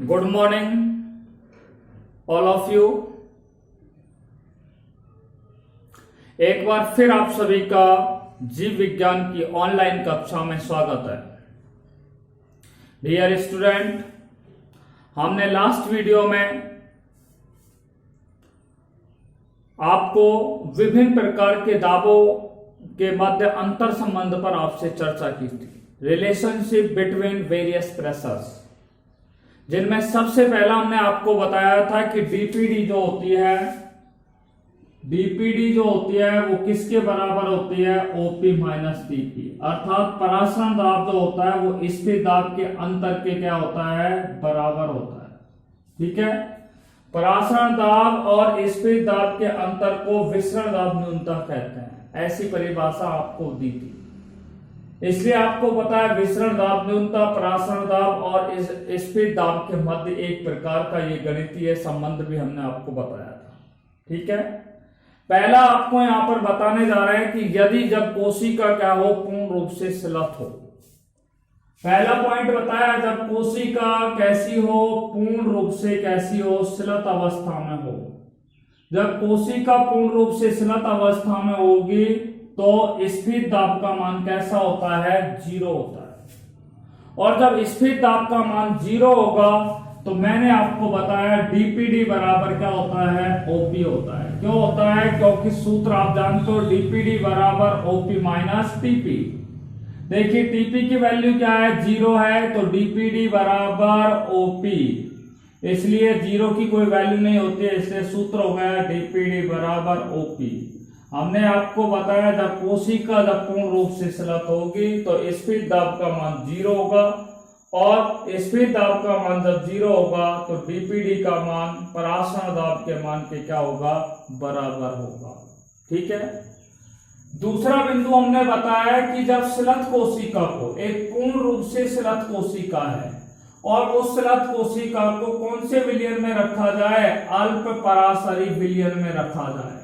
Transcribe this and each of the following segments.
Good morning all of you. एक बार फिर आप सभी का जीव विज्ञान की ऑनलाइन कक्षा में स्वागत है। डियर स्टूडेंट, हमने लास्ट वीडियो में आपको विभिन्न प्रकार के दाबों के मध्य अंतर संबंध पर आपसे चर्चा की थी, रिलेशनशिप बिटवीन वेरियस प्रेशर्स, जिनमें सबसे पहला हमने आपको बताया था कि डीपीडी जो होती है वो किसके बराबर होती है, ओपी माइनस टीपी, अर्थात परासरण दाब जो होता है वो स्थिर दाब के अंतर के क्या होता है, बराबर होता है। ठीक है, परासरण दाब और स्थिर दाब के अंतर को विसरण दाब न्यूनता कहते हैं, ऐसी परिभाषा आपको दी थी। इसलिए आपको पता है विसरण दाब न्यूनता, परासरण दाब और स्थिर दाब के मध्य एक प्रकार का ये गणितीय संबंध भी हमने आपको बताया था। ठीक है, पहला आपको यहां पर बताने जा रहे हैं कि यदि जब कोशिका क्या हो, पूर्ण रूप से स्लथ हो। पहला पॉइंट बताया, जब कोशिका कैसी हो, पूर्ण रूप से कैसी हो, स्लथ अवस्था में हो। जब कोशिका पूर्ण रूप से स्लथ अवस्था में होगी तो स्थिर दाब का मान कैसा होता है, 0 होता है। और जब स्थिर दाब का मान 0 होगा तो मैंने आपको बताया डीपीडी बराबर क्या होता है, ओपी होता है। क्यों होता है, क्योंकि सूत्र आप जानते हो, डीपीडी बराबर ओपी माइनस टीपी। देखिए टीपी की वैल्यू क्या है, 0 है, तो डीपीडी बराबर ओपी, इसलिए 0 की कोई वैल्यू नहीं होती है, इसलिए सूत्र हो गया डीपीडी बराबर ओपी। हमने आपको बताया जब कोशिका जब पूर्ण रूप से स्लथ होगी तो स्थिर दाब का मान 0 होगा, और स्थिर दाब का मान जब 0 होगा तो डीपीडी का मान परासरण दाब के मान के क्या होगा, बराबर होगा। ठीक है, दूसरा बिंदु हमने बताया कि जब स्लथ कोशिका को, एक पूर्ण रूप से स्लथ कोशिका है और उस स्लथ कोशिका को कौन से विलयन में रखा जाए, अल्प पराशरी विलयन में रखा जाए।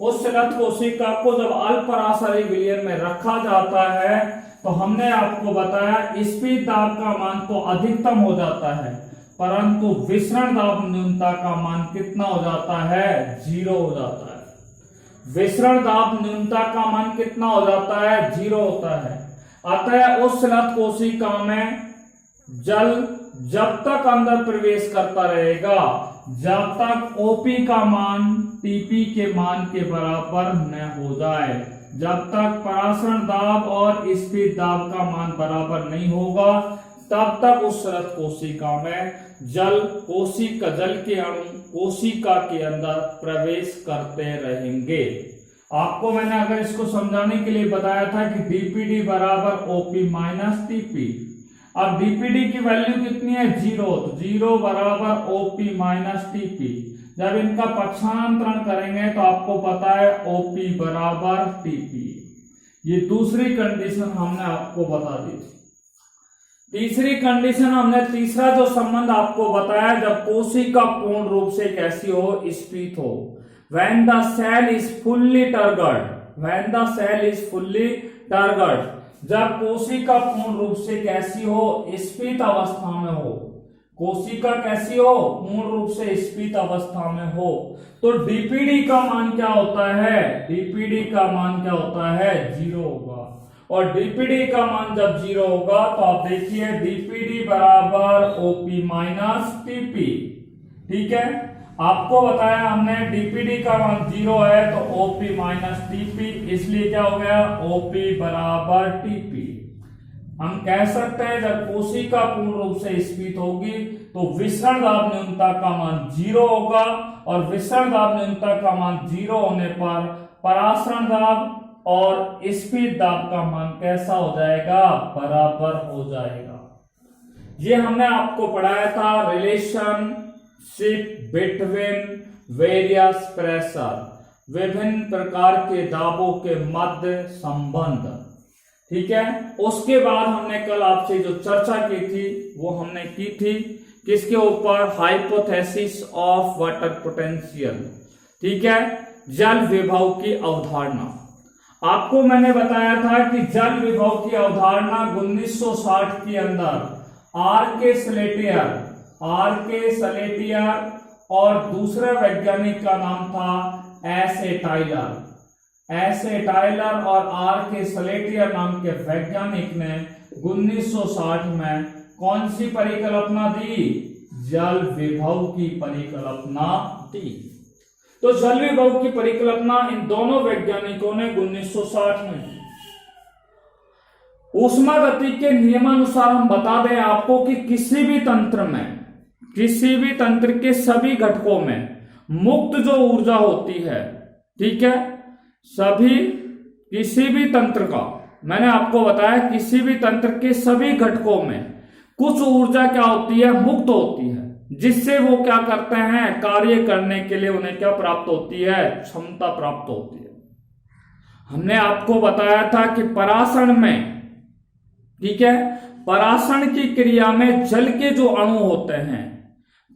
उस स्लथ कोशिका को जब अल्प पराशरी विलयन में रखा जाता है तो हमने आपको बताया स्थिर दाब का मान तो अधिकतम हो जाता है, परंतु विसरण दाब न्यूनता का मान कितना हो जाता है, 0 हो जाता है। विसरण दाब न्यूनता का मान कितना हो जाता है, 0 होता है। अतः उस स्लथ कोशिका में जल जब तक अंदर प्रवेश करता रहेगा जब तक ओपी का मान टीपी के मान के बराबर न हो जाए, जब तक परासरण दाब और स्थिर दाब का मान बराबर नहीं होगा तब तक उस स्लथ कोशिका में जल के अणु कोशिका के अंदर प्रवेश करते रहेंगे। आपको मैंने अगर इसको समझाने के लिए बताया था कि डीपीडी बराबर ओपी माइनस टीपी। अब डीपीडी की वैल्यू कितनी है, 0, तो 0 बराबर ओपी माइनस टीपी। जब इनका पक्षांतरण करेंगे तो आपको पता है ओपी बराबर टीपी। ये दूसरी कंडीशन हमने आपको बता दी थी। तीसरी कंडीशन हमने, तीसरा जो संबंध आपको बताया, जब कोशिका पूर्ण रूप से कैसी हो, स्फीत हो, when the cell is fully turgid, जब कोशिका पूर्ण रूप से कैसी हो, स्फीत अवस्था में हो। कोशिका कैसी हो, पूर्ण रूप से स्फीत अवस्था में हो, तो डीपीडी का मान क्या होता है, डीपीडी का मान क्या होता है, 0 होगा। और डीपीडी का मान जब 0 होगा तो आप देखिए डीपीडी बराबर ओपी माइनस टीपी। ठीक है, आपको बताया हमने डीपीडी का मान 0 है तो ओपी माइनस टीपी, इसलिए क्या हो गया, ओपी बराबर टीपी। हम कह सकते हैं जब कोशिका पूर्ण रूप से स्फीत होगी तो विसरण दाब न्यूनता का मान 0 होगा, और विसरण दाब न्यूनता का मान 0 होने पर परासरण दाब और स्फीत दाब का मान कैसा हो जाएगा, बराबर हो जाएगा। ये हमने आपको पढ़ाया था रिलेशनशिप बिटवीन वेरियस प्रेशर, विभिन्न प्रकार के दाबों के मध्य संबंध। ठीक है, उसके बाद हमने कल आपसे जो चर्चा की थी वो हमने की थी किसके ऊपर, हाइपोथेसिस ऑफ वाटर पोटेंशियल। ठीक है, जल विभव की अवधारणा। आपको मैंने बताया था कि जल विभव की अवधारणा 1960 के अंदर आर के स्लेटियर आर के सलेटियर और दूसरे वैज्ञानिक का नाम था S A Taylor. S A Taylor और आर के सलेटियर नाम के वैज्ञानिक ने 1960 में कौन सी परिकल्पना दी? जल विभव की परिकल्पना दी। तो जल विभव की परिकल्पना इन दोनों वैज्ञानिकों ने 1960 में दी। ऊष्मागति के नियमानुसार हम बता दें आपको कि किसी भी तंत्र के सभी घटकों में मुक्त जो ऊर्जा होती है, ठीक है, किसी भी तंत्र का, मैंने आपको बताया किसी भी तंत्र के सभी घटकों में कुछ ऊर्जा क्या होती है? मुक्त होती है, जिससे वो क्या करते हैं? कार्य करने के लिए उन्हें क्या प्राप्त होती है? क्षमता प्राप्त होती है। हमने आपको बताया था कि परासरण में, ठीक है, परासरण की क्रिया में जल के जो अणु होते हैं,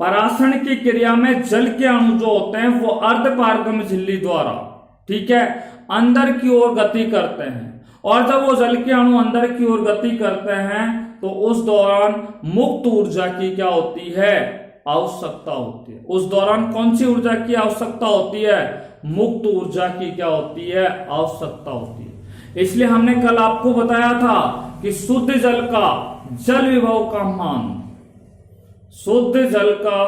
परासरण की क्रिया में जल के अणु जो होते हैं वो अर्धपारगम्य झिल्ली द्वारा, ठीक है, अंदर की ओर गति करते हैं। और जब वो जल के अणु अंदर की ओर गति करते हैं तो उस दौरान मुक्त ऊर्जा की क्या होती है? आवश्यकता होती है। उस दौरान कौन सी ऊर्जा की आवश्यकता होती है? मुक्त ऊर्जा की क्या होती है? आवश्यकता होती है। इसलिए हमने कल आपको बताया था कि शुद्ध जल का जल विभव का मान, शुद्ध जल का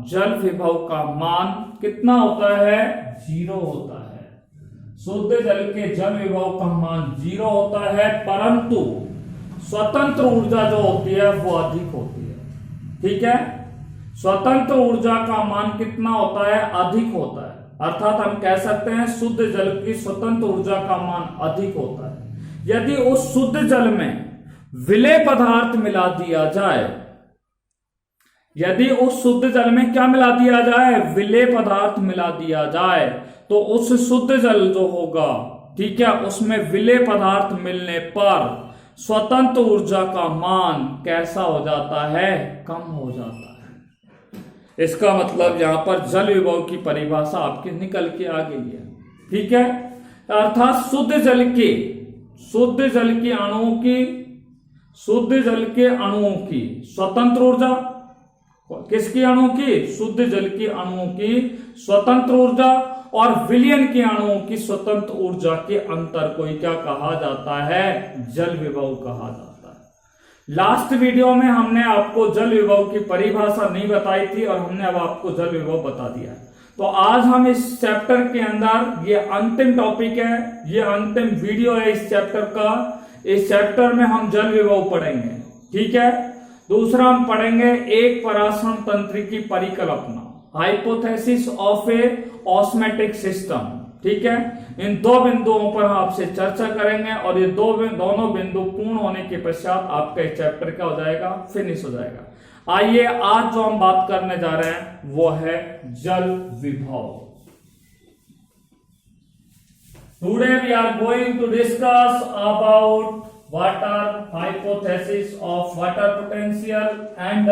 जल विभव का मान कितना होता है? 0 होता है। शुद्ध जल के जल विभव का मान 0 होता है, परंतु स्वतंत्र ऊर्जा जो होती है वो अधिक होती है, ठीक है। स्वतंत्र ऊर्जा का मान कितना होता है? अधिक होता है। अर्थात हम कह सकते हैं शुद्ध जल की स्वतंत्र ऊर्जा का मान अधिक होता है। यदि उस शुद्ध जल में विलेय पदार्थ मिला दिया जाए, यदि उस शुद्ध जल में क्या मिला दिया जाए? विलेय पदार्थ मिला दिया जाए, तो उस शुद्ध जल जो होगा, ठीक है, उसमें विलेय पदार्थ मिलने पर स्वतंत्र ऊर्जा का मान कैसा हो जाता है? कम हो जाता है। इसका मतलब यहां पर जल विभव की परिभाषा आपकी निकल के आ गई है, ठीक है। अर्थात शुद्ध जल के अणुओं की स्वतंत्र ऊर्जा, किसकी अणु की? शुद्ध जल के अणुओं की स्वतंत्र ऊर्जा और विलयन के अणुओं की स्वतंत्र ऊर्जा के अंतर को क्या कहा जाता है? जल विभव कहा जाता है। लास्ट वीडियो में हमने आपको जल विभव की परिभाषा नहीं बताई थी और हमने अब आपको जल विभव बता दिया। तो आज हम इस चैप्टर के अंदर, ये अंतिम टॉपिक है, ये अंतिम वीडियो है इस चैप्टर का। इस चैप्टर में हम जल विभव पढ़ेंगे, ठीक है। दूसरा हम पढ़ेंगे एक परासरण तंत्र की परिकल्पना, hypothesis of A osmotic system, ठीक है। इन 2 बिंदुओं पर हम आपसे चर्चा करेंगे और ये दोनों बिंदु पूर्ण होने के पश्चात आपका एक चैप्टर क्या हो जाएगा? फिनिश हो जाएगा। आइए आज जो हम बात करने जा रहे हैं वो है जल विभव। Today we are going to discuss about water, hypothesis of water potential and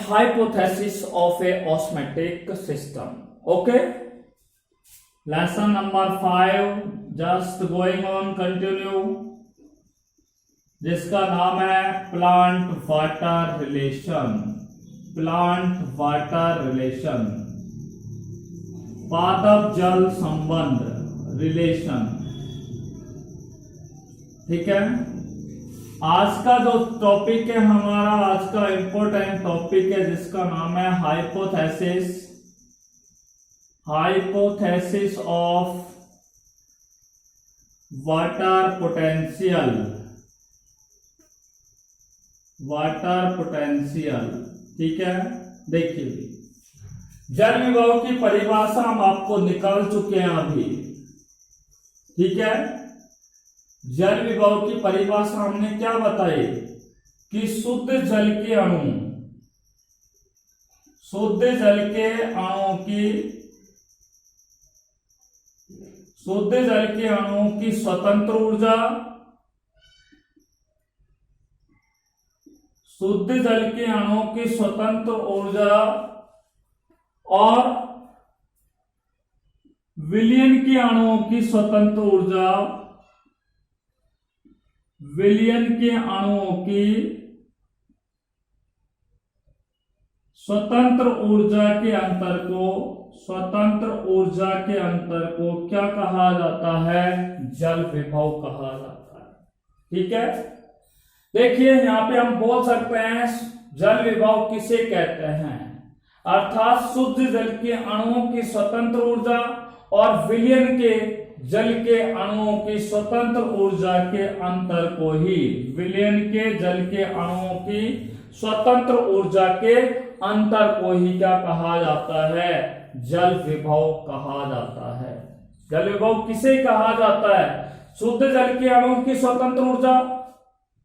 hypothesis of a osmotic system. Okay, lesson number 5 just going on, continue, जिसका नाम है plant water relation. Plant water relation, पादप जल संबंध, relation, ठीक है। आज का जो टॉपिक है हमारा, आज का इंपॉर्टेंट टॉपिक है जिसका नाम है हाइपोथेसिस ऑफ वाटर पोटेंशियल। ठीक है, देखिए जल विभव की परिभाषा हम आपको निकाल चुके हैं अभी, ठीक है। जल विभव की परिभाषा हमने क्या बताई कि शुद्ध जल के अणुओं की स्वतंत्र ऊर्जा, शुद्ध जल के अणुओं की स्वतंत्र ऊर्जा और विलयन के अणुओं की स्वतंत्र ऊर्जा, विलयन के अणुओं की स्वतंत्र ऊर्जा के अंतर को क्या कहा जाता है? जल विभव कहा जाता है। ठीक है, देखिए यहां पे हम बोल सकते हैं जल विभव किसे कहते हैं, अर्थात शुद्ध जल के अणुओं की स्वतंत्र ऊर्जा और विलयन के जल के अणुओं की स्वतंत्र ऊर्जा के अंतर को ही, विलयन के जल के अणुओं की स्वतंत्र ऊर्जा के अंतर को ही क्या कहा जाता है? जल विभव कहा जाता है। जल विभव किसे कहा जाता है? शुद्ध जल के अणुओं की स्वतंत्र ऊर्जा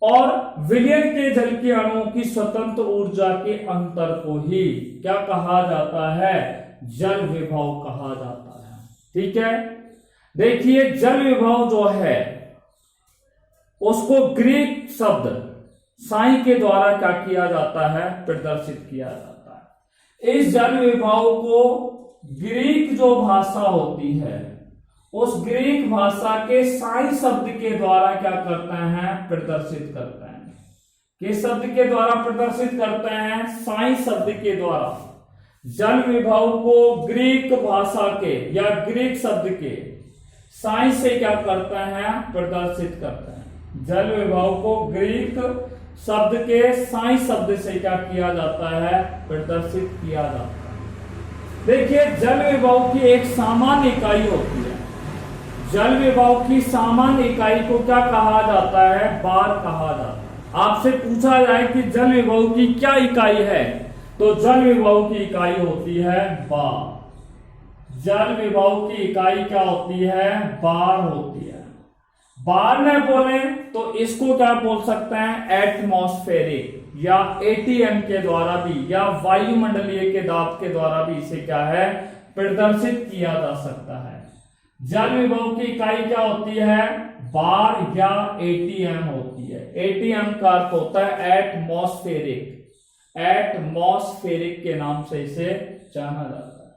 और विलयन के जल के अणुओं की स्वतंत्र ऊर्जा के अंतर को ही क्या कहा जाता है? जल विभव कहा जाता है। ठीक है, देखिए जल विभव जो है उसको ग्रीक शब्द साई के द्वारा क्या किया जाता है? प्रदर्शित किया जाता है। इस जल विभव को ग्रीक जो भाषा होती है उस ग्रीक भाषा के साई शब्द के द्वारा क्या करते हैं? प्रदर्शित करते हैं। किस शब्द के द्वारा प्रदर्शित करते हैं? साई शब्द के द्वारा। जल विभव को ग्रीक भाषा के या ग्रीक शब्द के साई से क्या करते हैं? प्रदर्शित करते हैं। जल विभव को ग्रीक शब्द के साई शब्द से क्या किया जाता है? प्रदर्शित किया जाता है। देखिए जल विभव की एक सामान्य इकाई होती है। जल विभव की सामान्य इकाई को क्या कहा जाता है? बार कहा जाता है। आपसे पूछा जाए कि जल विभव की क्या इकाई है, तो जल विभव की इकाई होती है बार। जल विभव की इकाई क्या होती है? बार होती है। बार में बोले तो इसको क्या बोल सकते हैं? एटमॉस्फेरिक या एटीएम के द्वारा भी या वायुमंडलीय के दाब के द्वारा भी इसे क्या है? प्रदर्शित किया जा सकता है। जल विभव की इकाई क्या होती है? बार या एटीएम होती है। एटीएम का अर्थ होता है एटमॉस्फेरिक। एटमॉस्फेरिक के नाम से इसे जाना जाता है।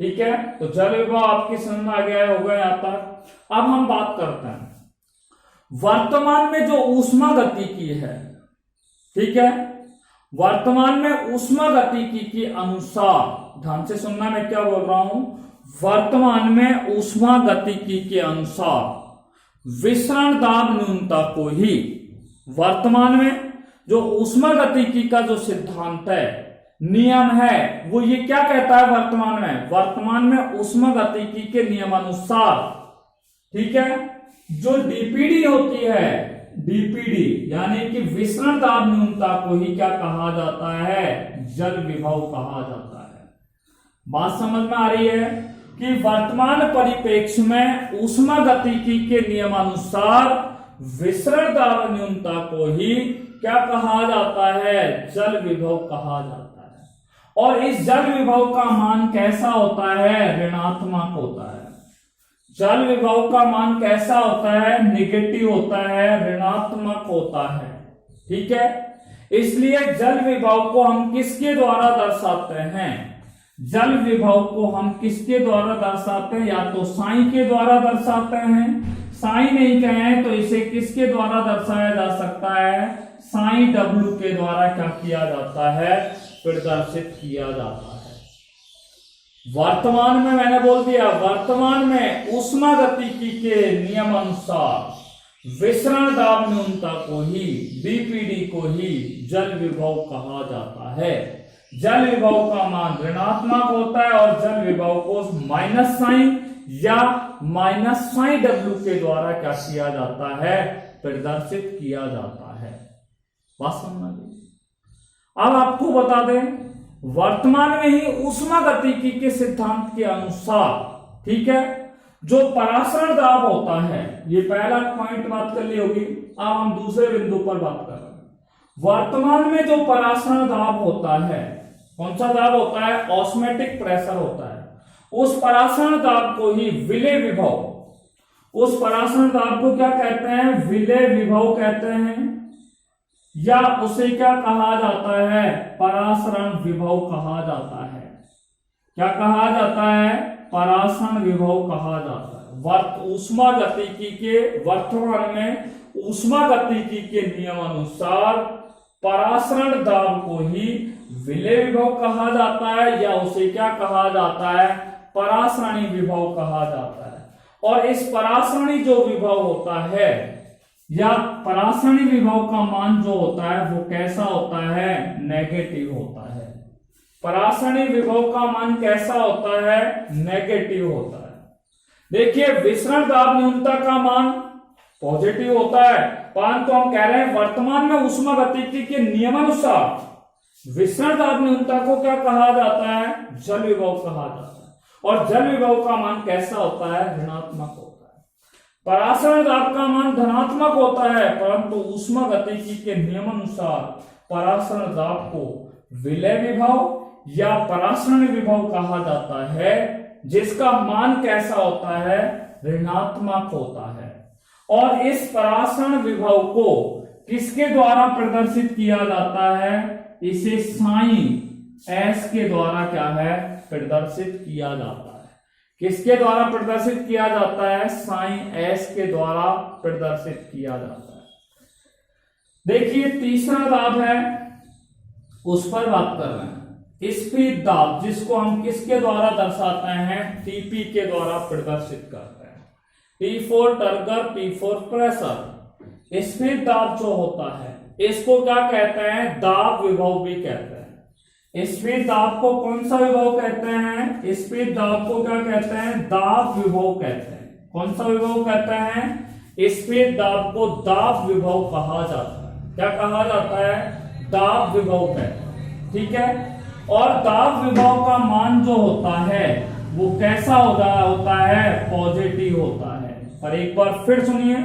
ठीक है, तो जल विभव आपकी समझ में आ गया होगा यहां तक। अब हम बात करते हैं वर्तमान में जो ऊष्मा गतिकी है। ठीक है, वर्तमान में ऊष्मा गतिकी के अनुसार, ध्यान से सुनना मैं क्या बोल रहा हूं, वर्तमान में ऊष्मा गतिकी के अनुसार विसरण दाब न्यूनता को ही, वर्तमान में जो ऊष्मा गतिकी का जो सिद्धांत है, नियम है, वो ये क्या कहता है? वर्तमान में ऊष्मा गतिकी के नियमानुसार, ठीक है, जो डीपीडी होती है, डीपीडी यानी कि विसरण दाब न्यूनता को ही क्या कहा जाता है? जल विभव कहा जाता है। बात समझ में आ रही है कि वर्तमान परिप्रेक्ष्य में ऊष्मा गतिकी के नियमानुसार विसरण दाब न्यूनता को ही क्या कहा जाता है? जल विभव कहा जाता है। और इस जल विभव का मान कैसा होता है? ऋणात्मक होता है। जल विभव का मान कैसा होता है? निगेटिव होता है, ऋणात्मक होता है। ठीक है, इसलिए जल विभव को हम किसके द्वारा दर्शाते हैं? जल विभव को हम किसके द्वारा दर्शाते हैं? या तो साई के द्वारा दर्शाते हैं, साई नहीं कहें तो इसे किसके द्वारा दर्शाया जा सकता है? साई डब्ल्यू के द्वारा क्या किया जाता है? प्रदर्शित किया जाता है। वर्तमान में मैंने बोल दिया, वर्तमान में ऊष्मा गतिकी के नियमानुसार विसरण दाब न्यूनता को ही, बीपीडी को ही जल विभव कहा जाता है। जल विभव का मान ऋणात्मक होता है और जल विभव को माइनस साइन या माइनस साइन डब्ल्यू के द्वारा क्या किया जाता है? प्रदर्शित किया जाता है। बात समझ में? अब आपको बता दें, वर्तमान में ही ऊष्मा गतिकी के सिद्धांत के अनुसार, ठीक है, जो परासरण दाब होता है, ये पहला पॉइंट बात कर ली होगी। अब हम दूसरे बिंदु पर बात कर रहे हैं। वर्तमान में जो परासरण दाब होता है, कौन सा दाब होता है? ऑस्मोटिक प्रेशर होता है। उस परासरण दाब को ही विलय विभव, उस परासरण दाब को क्या कहते हैं? विलय विभव कहते हैं, या उसे क्या कहा जाता है? परासरण विभव कहा जाता है। क्या कहा जाता है? परासरण विभव कहा जाता है। ऊष्मा गतिकी के, वर्तमान में ऊष्मा गतिकी के नियमानुसार परासरण दाब को ही विलय विभव कहा जाता है, या उसे क्या कहा जाता है, परासरणी विभव कहा जाता है। और इस परासरणी जो विभव होता है या परासरणी विभव का मान जो होता है वो कैसा होता है, नेगेटिव होता है। परासरणी विभव का मान कैसा होता है, नेगेटिव होता है। देखिए विसरण दाब न्यूनता का मान पॉजिटिव होता है, परंतु हम कह रहे हैं वर्तमान में ऊष्मागतिकी के नियमानुसार विसरण दाब न्यूनता को क्या कहा जाता है, जल विभव कहा जाता है। और जल विभव का मान कैसा होता है, ऋणात्मक होता है। परासरण दाब का मान धनात्मक होता है, परंतु ऊष्मागतिकी के नियमानुसार परासरण दाब को विलय विभव या परासरण विभव कहा जाता है, जिसका मान कैसा होता है, ऋणात्मक होता है। और इस परासरण विभव को किसके द्वारा प्रदर्शित किया जाता है, इसे साइन एस के द्वारा क्या है, प्रदर्शित किया जाता है। किसके द्वारा प्रदर्शित किया जाता है, साइन एस के द्वारा प्रदर्शित किया जाता है। देखिए तीसरा दाब है, उस पर बात कर रहे हैं। स्पीड दाब, जिसको हम किसके द्वारा दर्शाते हैं, टीपी के द्वारा प्रदर्शित करते हैं। T4 turgor, P4 pressure. Speed दाब जो होता है इसको क्या कहते हैं, दाब विभव भी कहते हैं। स्पीड दाब को कौन सा विभव कहते हैं, स्पीड दाब को क्या कहते हैं, दाब विभव कहते हैं। कौन सा विभव कहते हैं, स्पीड दाब को दाब विभव कहा जाता है। क्या कहा जाता है, दाब विभव कहते हैं, ठीक है। और दाब विभव का मान जो होता है वो कैसा होता है, पॉजिटिव होता है। और एक बार फिर सुनिए,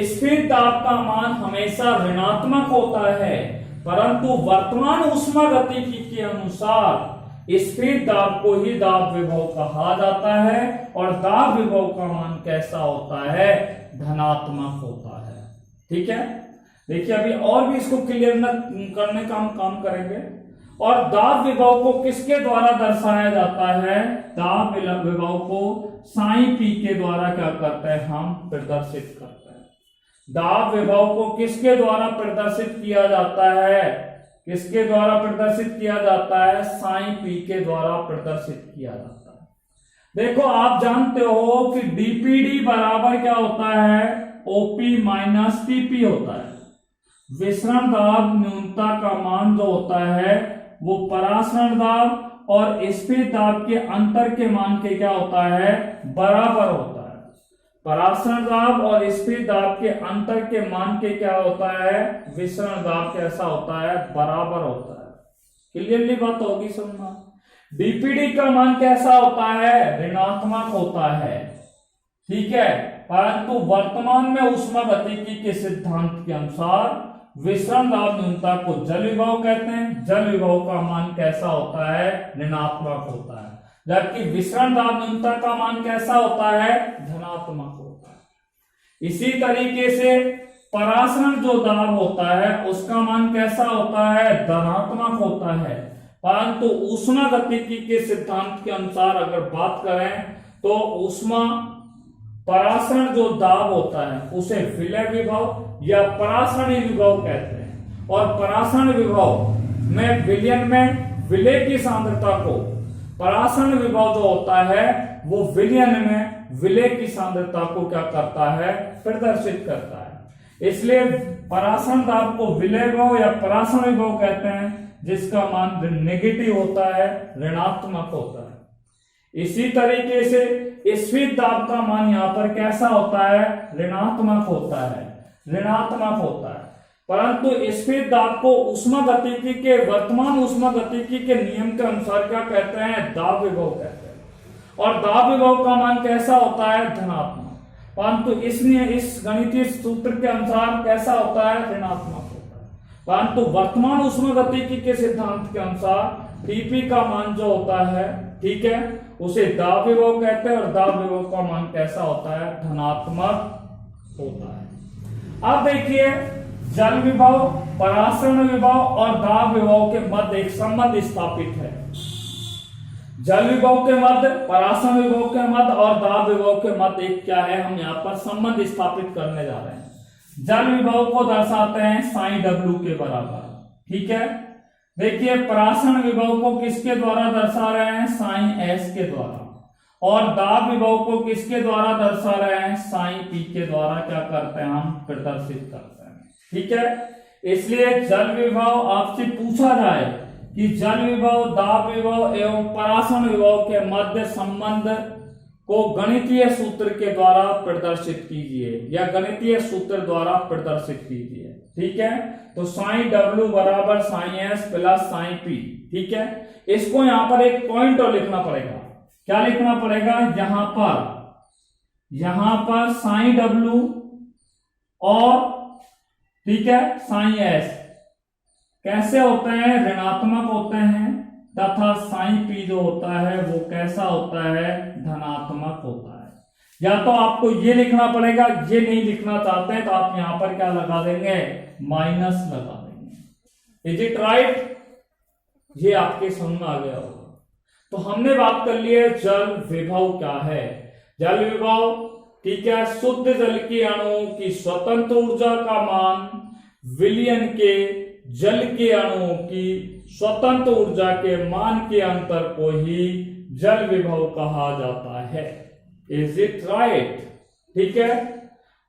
स्पीड दाब का मान हमेशा ऋणात्मक होता है, परंतु वर्तमान ऊष्मागतिकी के अनुसार स्पीड दाब को ही दाब विभव कहा जाता है। और दाब विभव का मान कैसा होता है, धनात्मक होता है, ठीक है। देखिए अभी और भी इसको क्लियर करने का हम काम करेंगे। और दाब विभव को किसके द्वारा दर्शाया जाता है, दाब विभव को साइन पी के द्वारा क्या करते हैं, हम प्रदर्शित करते हैं। दाब विभव को किसके द्वारा प्रदर्शित किया जाता है, किसके द्वारा प्रदर्शित किया जाता है, साइन पी के द्वारा प्रदर्शित किया जाता है। देखो आप जानते हो कि डीपीडी बराबर क्या होता है, ओपी माइनस टीपी होता है। विसरण दाब न्यूनता का मान जो होता है वो परासरण दाब और स्पीड दाब के अंतर के मान के क्या होता है, बराबर होता है। परासरण दाब और स्पीड दाब के अंतर के मान के क्या होता है, विसरण दाब कैसा होता है, बराबर होता है। क्लियरली बात होगी समझना। डीपीडी का मान कैसा होता है, ऋणात्मक होता है, ठीक है। परंतु वर्तमान में ऊष्मागतिकी के सिद्धांत के अनुसार विसरण दाब न्यूनता को जल विभव कहते हैं। जल विभव का मान कैसा होता है, ऋणात्मक होता है, जबकि विसरण दाब न्यूनता का मान कैसा होता है, धनात्मक होता है। इसी तरीके से परासरण जो दाब होता है उसका मान कैसा होता है, धनात्मक होता है। परंतु ऊष्मागतिकी के सिद्धांत के अनुसार अगर बात करें तो ऊष्मा परासरण जो दाब होता है उसे विलय विभव या परासरणी विभव कहते हैं। और परासरण विभव में विलयन में विलय की सांद्रता को, परासरण विभव जो होता है वो विलयन में विलय की सांद्रता को क्या करता है, प्रदर्शित करता है। इसलिए परासरण दाब को विलय विभव या परासरण विभव कहते हैं, जिसका मान नेगेटिव होता है, ऋणात्मक होता है। इसी तरीके से स्पीड दाब का मान यहां पर कैसा होता है, ऋणात्मक होता है, ऋणात्मक होता है। परंतु स्पीड दाब को ऊष्मागतिकी के, वर्तमान ऊष्मागतिकी के नियम के अनुसार क्या कहते हैं, दाब विभव कहते हैं। और दाब विभव का मान कैसा होता है, धनात्मक। परंतु इसलिए इस गणितीय सूत्र के अनुसार कैसा होता है, ऋणात्मक होता है। परंतु वर्तमान ऊष्मागतिकी के सिद्धांत के अनुसार टीपी का मान जो होता है, ठीक है, उसे दाब विभव कहते हैं। और दाब विभव का मान कैसा होता है, धनात्मक होता है। अब देखिए जल विभव, परासरण विभव और दाब विभव के मध्य एक संबंध स्थापित है। जल विभव के मध्य, परासरण विभव के मध्य और दाब विभव के मध्य एक क्या है, हम यहाँ पर संबंध स्थापित करने जा रहे हैं। जल विभव को दर्शाते हैं साई डब्ल्यू के बराबर। ठीक है, देखिए परासरण विभव को किसके द्वारा दर्शा रहे हैं, साई एस के द्वारा, और दाब विभव को किसके द्वारा दर्शा रहे हैं, साई पी के द्वारा क्या करते हैं, हम प्रदर्शित करते हैं। ठीक है, इसलिए जल विभव आपसे पूछा जाए कि जल विभव, दाब विभव एवं परासरण विभव के मध्य संबंध को गणितीय सूत्र के द्वारा प्रदर्शित कीजिए, या गणितीय सूत्र द्वारा प्रदर्शित कीजिए। ठीक है, तो साई डब्ल्यू बराबर Sai S plus psi P. ठीक है, इसको यहां पर एक पॉइंट और लिखना पड़ेगा। क्या लिखना पड़ेगा, यहां पर साई डब्ल्यू और ठीक है साई एस कैसे होते हैं, ऋणात्मक होते हैं, तथा साई पी जो होता है वो कैसा होता है, धनात्मक होता है। या तो आपको ये लिखना पड़ेगा, ये नहीं लिखना चाहते हैं तो आप यहां पर क्या लगा देंगे, माइनस लगा देंगे। इज इट राइट, ये आपके समझ में आ गया होगा। तो हमने बात कर ली है जल विभव क्या है। जल विभव, ठीक है, शुद्ध जल के अणुओं की स्वतंत्र ऊर्जा का मान विलयन के जल के अणुओं की स्वतंत्र ऊर्जा के मान के अंतर को ही जल विभव कहा जाता है। Is it right? ठीक है,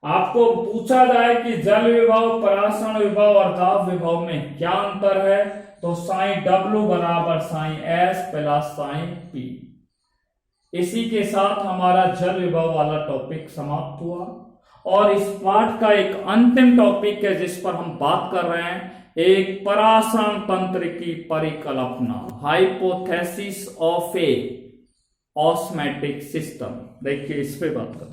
आपको पूछा जाए कि जल विभव, परासरण विभव और दाब विभव में क्या अंतर है, तो साइन डब्ल्यू बराबर psi S plus psi P. इसी के साथ हमारा जल विभव वाला टॉपिक समाप्त हुआ, और इस पाठ का एक अंतिम टॉपिक है जिस पर हम बात कर रहे हैं, एक परासरण तंत्र की परिकल्पना, हाइपोथेसिस ऑफ ए ऑस्मैटिक सिस्टम। देखिए इस पे बात करते हैं।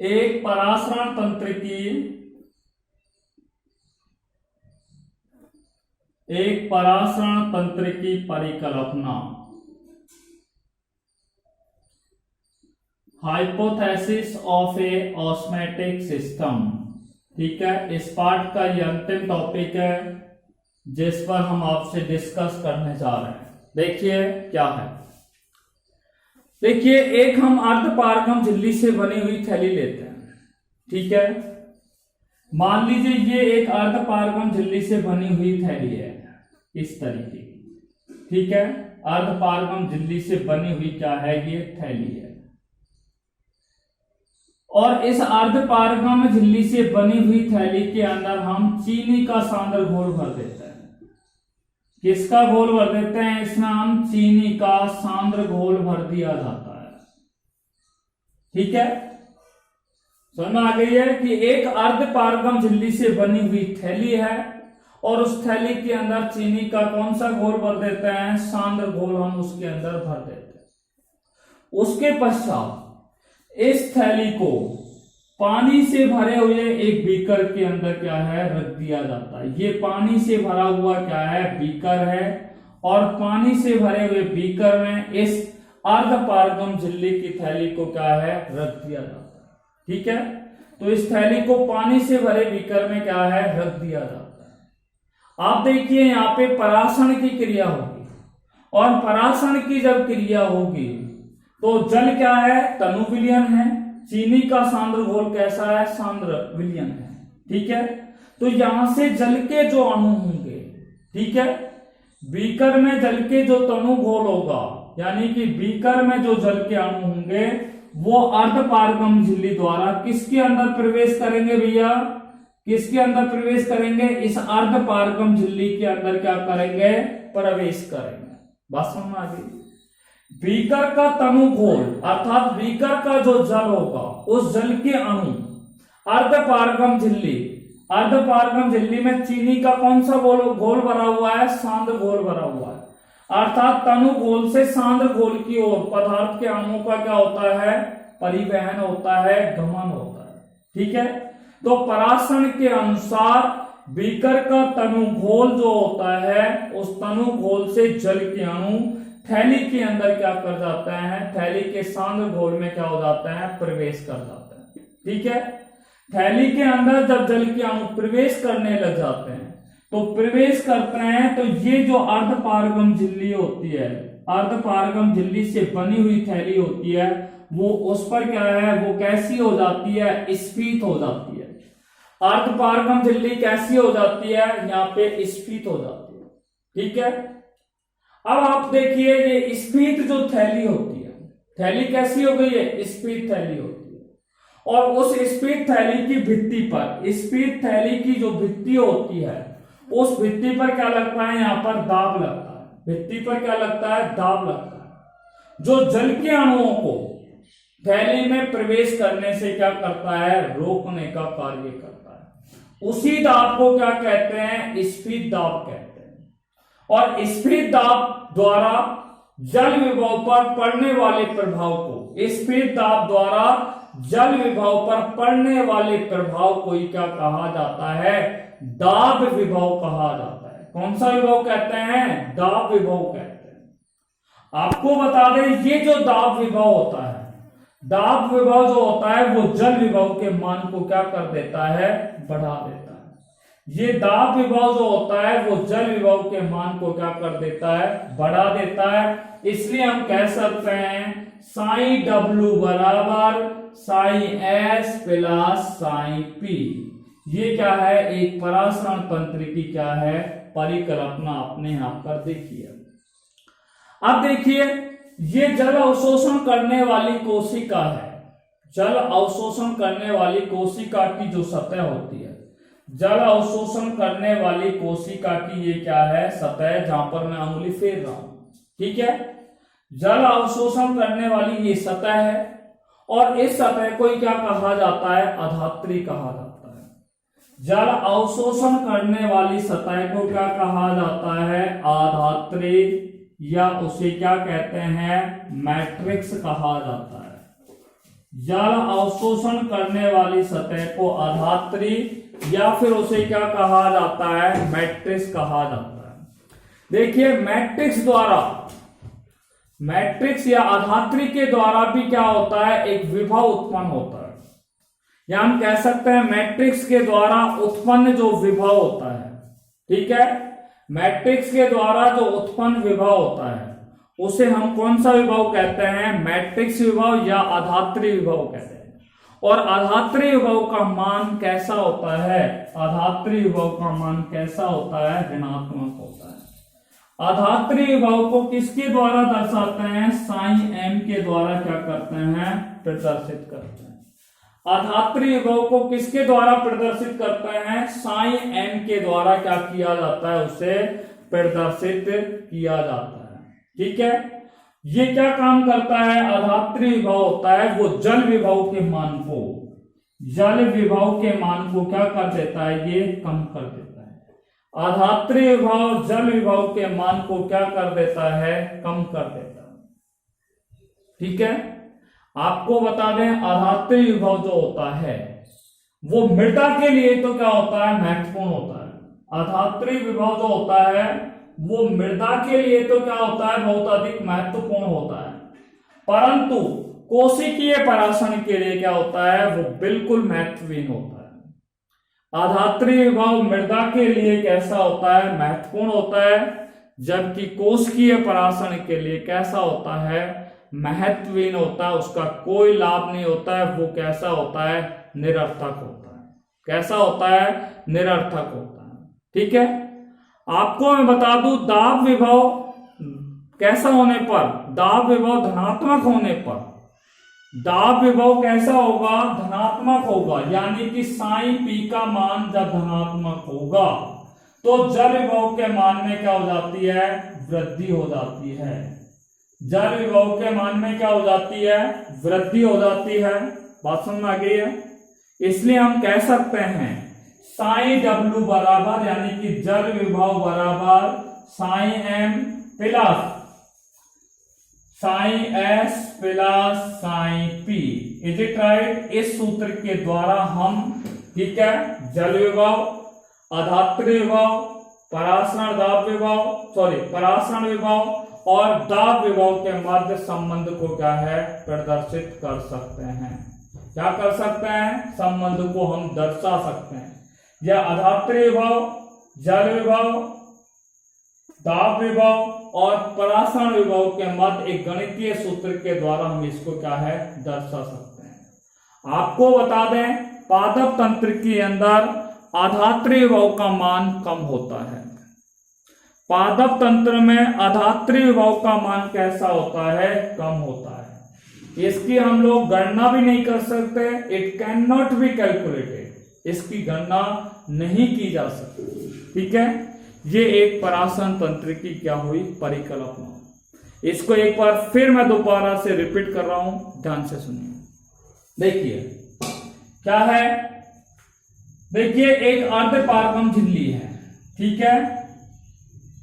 एक परासरण तंत्र की परिकल्पना, हाइपोथेसिस ऑफ ए ऑस्मैटिक सिस्टम। ठीक है, इस पाठ का ये अंतिम टॉपिक है जिस पर हम आपसे डिस्कस करने जा रहे हैं। देखिए क्या है, देखिए एक हम अर्धपारगम झिल्ली से बनी हुई थैली लेते हैं। ठीक है, मान लीजिए ये एक अर्धपारगम झिल्ली से बनी हुई थैली है इस तरीके की। ठीक है, अर्धपारगम झिल्ली से बनी हुई क्या है, ये थैली है, और इस अर्धपारगम झिल्ली से बनी हुई थैली के अंदर हम चीनी का सांद्र घोल भर देते हैं। किसका घोल भर देते हैं, इसमें हम चीनी का सांद्र घोल भर दिया जाता है। ठीक है, समझ में आ गई है कि एक अर्धपारगम झिल्ली से बनी हुई थैली है, और उस थैली के अंदर चीनी का कौन सा घोल भर देते हैं, सांद्र घोल हम उसके अंदर भर देते हैं। उसके पश्चात इस थैली को पानी से भरे हुए एक बीकर के अंदर क्या है, रख दिया जाता है। ये पानी से भरा हुआ क्या है, बीकर है, और पानी से भरे हुए बीकर में इस अर्धपारगम झिल्ली की थैली को क्या है, रख दिया जाता है। ठीक है, तो इस थैली को पानी से भरे बीकर में क्या है, रख दिया जाता है। आप देखिए यहाँ पे परासरण की क्रिया होगी, और परासरण की जब क्रिया होगी तो जल क्या है, तनु विलयन है, चीनी का सांद्र घोल कैसा है, सांद्र विलयन है। ठीक है, तो यहां से जल के जो अणु होंगे, ठीक है, बीकर में जल के जो तनु घोल होगा, यानी कि बीकर में जो जल के अणु होंगे वो अर्धपारगम झिल्ली द्वारा किसके अंदर प्रवेश करेंगे भैया, किसके अंदर प्रवेश करेंगे, इस अर्धपारगम झिल्ली के अंदर क्या करेंगे, प्रवेश करेंगे। बात समझ में आ गई? बीकर का तनु घोल अर्थात बीकर का जो जल होगा, उस जल के अणु अर्धपारगम झिल्ली में चीनी का कौन सा घोल भरा हुआ है, सांद्र घोल भरा हुआ है। अर्थात तनु घोल से सांद्र घोल की ओर पदार्थ के अणुओं का क्या होता है, परिवहन होता है, गमन होता है। ठीक है, तो परासरण के अनुसार बीकर का तनु घोल जो होता है, उस तनु घोल से जल के अणु थैली के अंदर क्या कर जाते हैं, थैली के सांद्र घोल में क्या हो जाता है, प्रवेश कर जाता है। ठीक है, थैली के अंदर जब जल के अणु प्रवेश करने लग जाते हैं तो प्रवेश करते हैं तो ये जो अर्धपारगम झिल्ली होती है, अर्धपारगम झिल्ली से बनी हुई थैली होती है, वो उस पर क्या है, वो कैसी हो जाती है, स्फीत हो जाती है। अर्धपारगम झिल्ली कैसी हो जाती है, यहाँ पे स्फीत हो जाती है। ठीक है, अब आप देखिए ये स्फीत जो थैली होती है, थैली कैसी हो गई है, स्फीत थैली होती है। और उस स्फीत थैली की भित्ति पर, स्फीत थैली की जो भित्ति होती है उस भित्ति पर क्या लगता है, यहाँ पर दाब लगता है। भित्ति पर क्या लगता है, दाब लगता है, जो जल के अणुओं को थैली में प्रवेश करने से क्या करता है, रोकने का कार्य करता है। उसी दाब को क्या कहते हैं, स्फीत दाब कहते हैं। और स्फीत दाब द्वारा जल विभव पर पड़ने वाले प्रभाव को, स्फीत दाब द्वारा जल विभव पर पड़ने वाले प्रभाव को ही क्या कहा जाता है, दाब विभव कहा जाता है। कौन सा विभव कहते हैं, दाब विभव कहते हैं। आपको बता दें ये जो दाब विभव होता है, दाब विभव जो होता है वो जल विभव के मान को क्या कर देता है, बढ़ा देता है। ये दाब विभव जो होता है वो जल विभव के मान को क्या कर देता है, बढ़ा देता है। इसलिए हम कह सकते हैं साई डब्ल्यू बराबर Sai S plus psi P. ये क्या है, एक परासरण तंत्र की क्या है, परिकल्पना अपने यहां पर देखिए। अब देखिए ये जल अवशोषण करने वाली कोशिका है, जल अवशोषण करने वाली कोशिका की जो सतह होती है, जल अवशोषण करने वाली कोशिका की ये क्या है, सतह, जहां पर मैं उंगली फेर रहा हूं। ठीक है, जल अवशोषण करने वाली ये सतह है और इस सतह को क्या कहा जाता है, अधात्री कहा जाता है। जल अवशोषण करने वाली सतह को क्या कहा जाता है, आधात्री, या उसे क्या कहते हैं, मैट्रिक्स कहा जाता है। जल अवशोषण करने वाली सतह को आधात्री या फिर उसे क्या कहा जाता है, मैट्रिक्स कहा जाता है। देखिए मैट्रिक्स द्वारा, मैट्रिक्स या आधात्री के द्वारा भी क्या होता है, एक विभव उत्पन्न होता है। या हम कह सकते हैं मैट्रिक्स के द्वारा उत्पन्न जो विभव होता है, ठीक है, मैट्रिक्स के द्वारा जो उत्पन्न विभव होता है उसे हम कौन सा विभव कहते हैं, मैट्रिक्स विभव या आधात्री विभव कहते हैं। और आधात्री विभव का मान कैसा होता है, आधात्री विभव का मान कैसा होता है, ऋणात्मक होता है। आधात्री विभव को किसके द्वारा दर्शाते हैं, साइन एम के द्वारा क्या करते हैं, प्रदर्शित करते हैं। आधात्री विभव को किसके द्वारा प्रदर्शित करते हैं, साइन एम के द्वारा क्या किया जाता है, उसे प्रदर्शित किया जाता है। ठीक है, ये क्या काम करता है, आधात्री विभव होता है वो जल विभव के मान को, जल विभव के मान को क्या कर देता है, ये कम कर देता है। आधात्री विभव जल विभव के मान को क्या कर देता है, कम कर देता है। ठीक है, आपको बता दें आधात्री विभव जो होता है वो मृदा के लिए तो क्या होता है, महत्वपूर्ण होता है। आधात्री विभव जो होता है वो मृदा के लिए तो क्या होता है, बहुत अधिक महत्वपूर्ण होता है, परंतु कोशिकीय परासरण के लिए क्या होता है, वो बिल्कुल महत्वहीन होता है। आधात्री विभव मृदा के लिए कैसा होता है, महत्वपूर्ण होता है, जबकि कोशिकीय परासरण के लिए कैसा होता है, महत्वहीन होता है, उसका कोई लाभ नहीं होता है, वो कैसा होता है, निरर्थक होता है। कैसा होता है, निरर्थक होता है। ठीक है, आपको मैं बता दूं दाब विभव कैसा होने पर, दाब विभव धनात्मक होने पर, दाब विभव कैसा होगा, धनात्मक होगा, यानी कि साइन पी का मान जब धनात्मक होगा तो जल विभव के मान में क्या हो जाती है, वृद्धि हो जाती है। जल विभव के मान में क्या हो जाती है, वृद्धि हो जाती है। बात समझ में आ गई है। इसलिए हम कह सकते हैं साई डब्ल्यू बराबर, यानी कि जल विभव बराबर psi M plus psi S plus psi P. Is it right. इस सूत्र के द्वारा हम, ठीक है, जल विभव, आधात्री विभव, परासरण दाब विभव, परासरण विभव और दाब विभव के मध्य संबंध को क्या है, प्रदर्शित कर सकते हैं। क्या कर सकते हैं, संबंध को हम दर्शा सकते हैं। यह अधात्रीय विभव, जल विभव, दाब विभव और परासरण विभव के मध्य एक गणितीय सूत्र के द्वारा हम इसको क्या है, दर्शा सकते हैं। आपको बता दें, पादप तंत्र के अंदर अधात्रीय विभव का मान कम होता है। पादप तंत्र में अधात्रीय विभव का मान कैसा होता है, कम होता है। इसकी हम लोग गणना भी नहीं कर सकते, it can not be calculated, इसकी गणना नहीं की जा सकती। ठीक है, ये एक परासरण तंत्र की क्या हुई, परिकल्पना। इसको एक बार फिर मैं दोबारा से रिपीट कर रहा हूं, ध्यान से सुनिए। देखिए क्या है, देखिए एक अर्धपारगम झिल्ली है, ठीक है,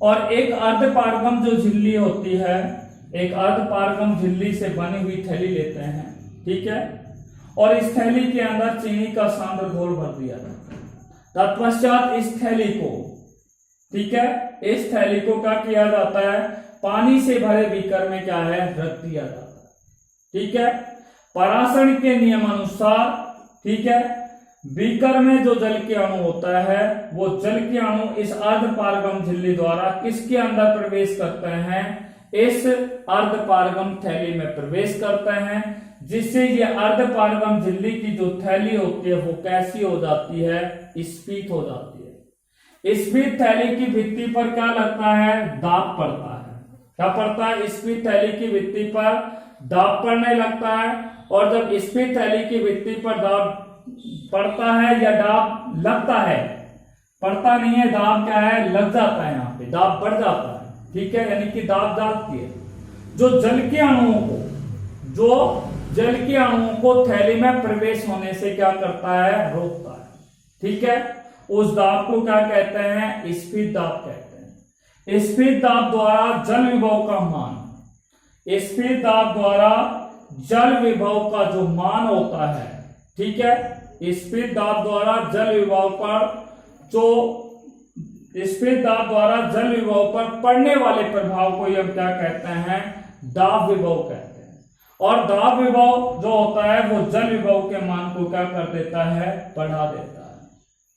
और एक अर्धपारगम जो झिल्ली होती है, एक अर्धपारगम झिल्ली से बनी हुई थैली लेते हैं, ठीक है, और इस थैली के अंदर चीनी का सांद्र घोल भर दिया जाता है। तत्पश्चात इस थैली को, ठीक है, इस थैली को क्या किया जाता है, पानी से भरे बीकर में क्या है, रख दिया जाता है। ठीक है, परासरण के नियमानुसार, ठीक है, बीकर में जो जल के अणु होता है, वो जल के अणु इस अर्धपारगम झिल्ली द्वारा किसके अंदर प्रवेश करते हैं, इस अर्धपारगम थैली में प्रवेश करते हैं, जिससे ये अर्धपारगम झिल्ली की जो थैली होती है वो कैसी हो जाती है, स्फीत हो जाती है। स्फीत थैली की भित्ति पर क्या लगता है, दाब पड़ता है। क्या पड़ता है, स्फीत थैली की भित्ति पर दाब पड़ने लगता है। और जब स्फीत थैली की भित्ति पर दाब पड़ता है या दाब लगता है, पड़ता नहीं है, दाब क्या है, लग जाता है, यहाँ पे दाब बढ़ जाता है। ठीक है, यानी कि दाब जाती है, जो जल के अणुओं को, जो जल के अणुओं को थैली में प्रवेश होने से क्या करता है, रोकता है। ठीक है, उस दाब को क्या कहते हैं, स्फीत दाब कहते हैं। स्फीत दाब द्वारा जल विभव का मान, स्फीत दाब द्वारा जल विभव का जो मान होता है, ठीक है, स्फीत दाब द्वारा जल विभव पर जो स्फीत दाब द्वारा जल विभव पर पड़ने वाले प्रभाव को हम क्या कहते हैं, दाब विभव कहते हैं। और दाब विभव जो होता है वो जल विभव के मान को क्या कर देता है, बढ़ा देता है।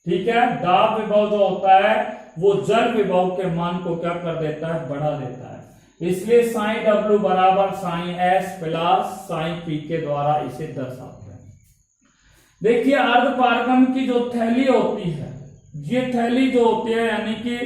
ठीक है, दाब विभव जो होता है वो जल विभव के मान को क्या कर देता है, बढ़ा देता है। इसलिए साइन W बराबर sign S plus sign P के द्वारा इसे दर्शाते हैं। देखिए अर्धपारगम की जो थैली होती है, ये थैली जो होती है, यानी कि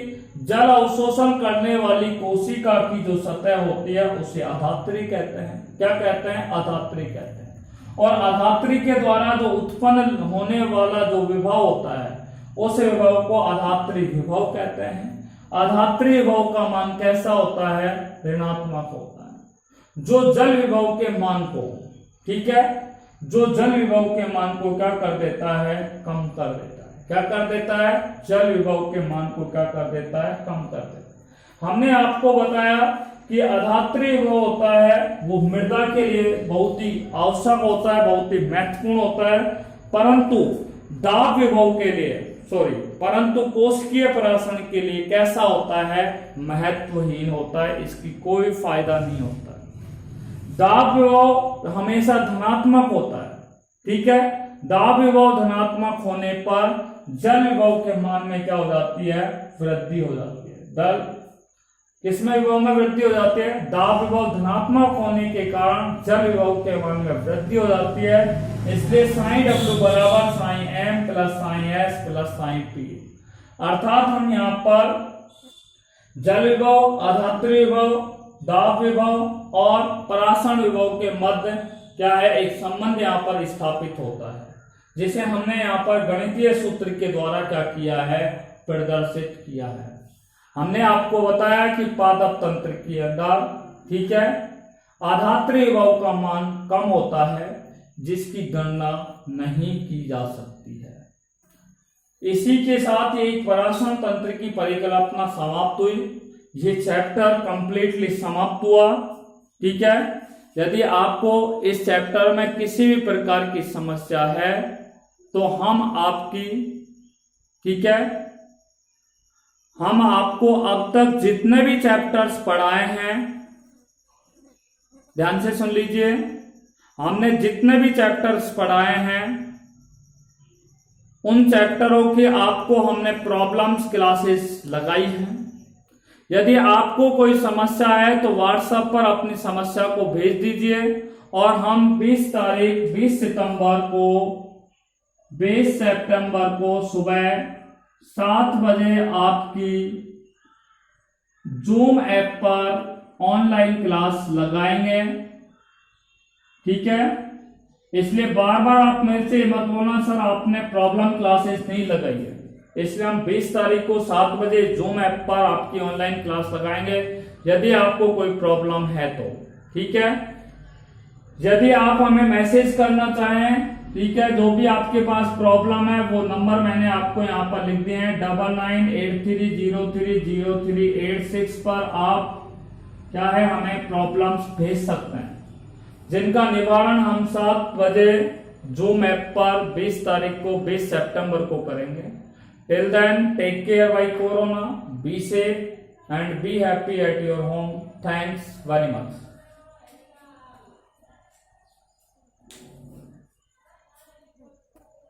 जल अवशोषण करने वाली कोशिका की जो सतह होती है उसे अधात्री कहते हैं। क्या कहते हैं, अधात्री कहते हैं। और अधात्री के द्वारा जो उत्पन्न होने वाला जो विभव होता है, उस विभव को अधात्री विभव कहते हैं। अधात्री विभव का मान कैसा होता है, ऋणात्मक होता है। जो जल विभव के मान को, ठीक है, जो जल विभव के मान को क्या कर देता है, कम कर देता है। क्या कर देता है, जल विभव के मान को क्या कर देता है, कम कर देता है। हमने आपको बताया कि अधात्री विभव होता है वो मृदा के लिए बहुत ही आवश्यक होता है, बहुत ही महत्वपूर्ण होता है, परंतु दाब विभव के लिए, परंतु कोशिकीय परासरण के लिए कैसा होता है, महत्वहीन होता है, इसकी कोई फायदा नहीं होता है। दाब विभव हमेशा धनात्मक होता है। ठीक है, दाब विभव धनात्मक होने पर जल विभव के मान में क्या हो जाती है, वृद्धि हो जाती है। दल किसमें विभव में वृद्धि हो जाती है, दाब विभव धनात्मक होने के कारण जल विभव के मान में वृद्धि हो जाती है। इसलिए साइन W बराबर psi M plus psi S plus sign P। अर्थात हम यहाँ पर जल विभव, अधात्री विभव, दाब विभव और परासरण विभव के मध्य क्या है, एक संबंध यहाँ पर स्थापित होता है, जिसे हमने यहाँ पर गणितीय सूत्र के द्वारा क्या किया है, प्रदर्शित किया है। हमने आपको बताया कि पादप तंत्र के अंदर, ठीक है, अधात्री विभव का मान कम होता है, जिसकी गणना नहीं की जा सकती है। इसी के साथ ये परासरण तंत्र की परिकल्पना समाप्त हुई। ये चैप्टर कंप्लीटली समाप्त हुआ। ठीक है, यदि आपको इस चैप्टर में किसी भी प्रकार की समस्या है तो हम आपकी, ठीक है, हम आपको अब तक जितने भी चैप्टर्स पढ़ाए हैं, ध्यान से सुन लीजिए, हमने जितने भी चैप्टर्स पढ़ाए हैं उन चैप्टरों की आपको हमने प्रॉब्लम्स क्लासेस लगाई हैं। यदि आपको कोई समस्या है तो व्हाट्सएप पर अपनी समस्या को भेज दीजिए और हम 20 सितंबर को सुबह 7 बजे आपकी जूम ऐप पर ऑनलाइन क्लास लगाएंगे। ठीक है, इसलिए बार बार आप मेरे से मत बोलना सर आपने प्रॉब्लम क्लासेस नहीं लगाई है। इसलिए हम 20 तारीख को 7 बजे जूम ऐप पर आपकी ऑनलाइन क्लास लगाएंगे यदि आपको कोई प्रॉब्लम है तो। ठीक है, यदि आप हमें मैसेज करना चाहें, ठीक है, जो भी आपके पास प्रॉब्लम है वो नंबर मैंने आपको यहाँ पर लिख दिए हैं 9983030386 पर आप क्या है हमें प्रॉब्लम्स भेज सकते हैं, जिनका निवारण हम 7 बजे जूम ऐप पर 20 तारीख को 20 सितंबर को करेंगे। Till then take care bye corona, be safe and be happy at your home. Thanks very much.